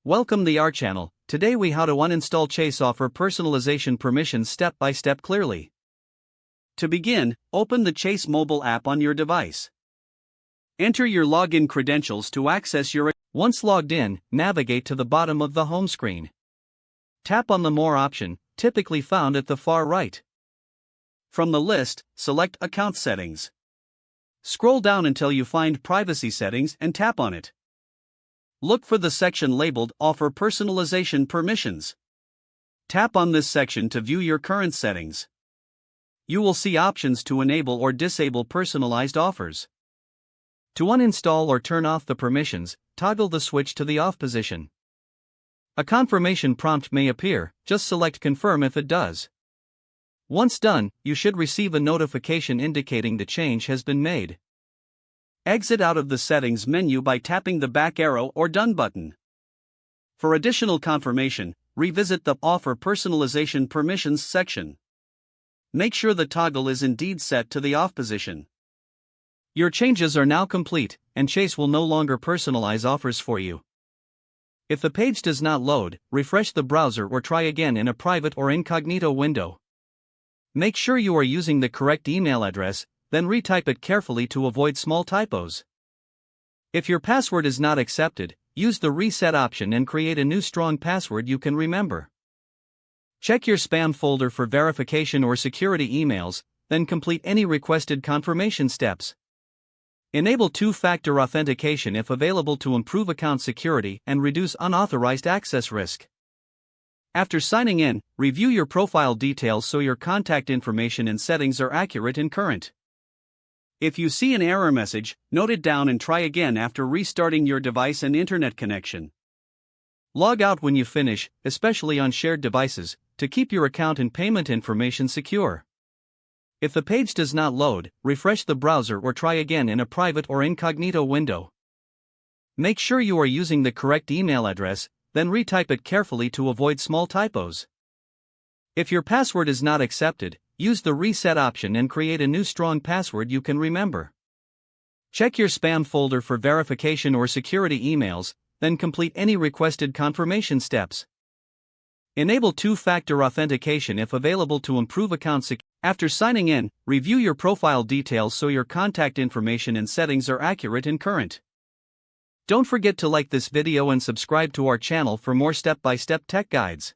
Welcome to our channel. Today we how to uninstall Chase offer personalization permissions step by step clearly. To begin, open the Chase mobile app on your device. Enter your login credentials to access your. Once logged in, navigate to the bottom of the home screen. Tap on the More option, typically found at the far right. From the list, select Account Settings. Scroll down until you find Privacy Settings and tap on it. Look for the section labeled Offer Personalization Permissions. Tap on this section to view your current settings. You will see options to enable or disable personalized offers. To uninstall or turn off the permissions, toggle the switch to the off position. A confirmation prompt may appear, just select Confirm if it does. Once done, you should receive a notification indicating the change has been made. Exit out of the Settings menu by tapping the back arrow or Done button. For additional confirmation, revisit the Offer Personalization Permissions section. Make sure the toggle is indeed set to the off position. Your changes are now complete, and Chase will no longer personalize offers for you. If the page does not load, refresh the browser or try again in a private or incognito window. Make sure you are using the correct email address, then retype it carefully to avoid small typos. If your password is not accepted, use the Reset option and create a new strong password you can remember. Check your spam folder for verification or security emails, then complete any requested confirmation steps. Enable two-factor authentication if available to improve account security and reduce unauthorized access risk. After signing in, review your profile details so your contact information and settings are accurate and current. If you see an error message, note it down and try again after restarting your device and internet connection. Log out when you finish, especially on shared devices, to keep your account and payment information secure. If the page does not load, refresh the browser or try again in a private or incognito window. Make sure you are using the correct email address, then retype it carefully to avoid small typos. If your password is not accepted, use the Reset option and create a new strong password you can remember. Check your spam folder for verification or security emails, then complete any requested confirmation steps. Enable two-factor authentication if available to improve account security. After signing in, review your profile details so your contact information and settings are accurate and current. Don't forget to like this video and subscribe to our channel for more step-by-step tech guides.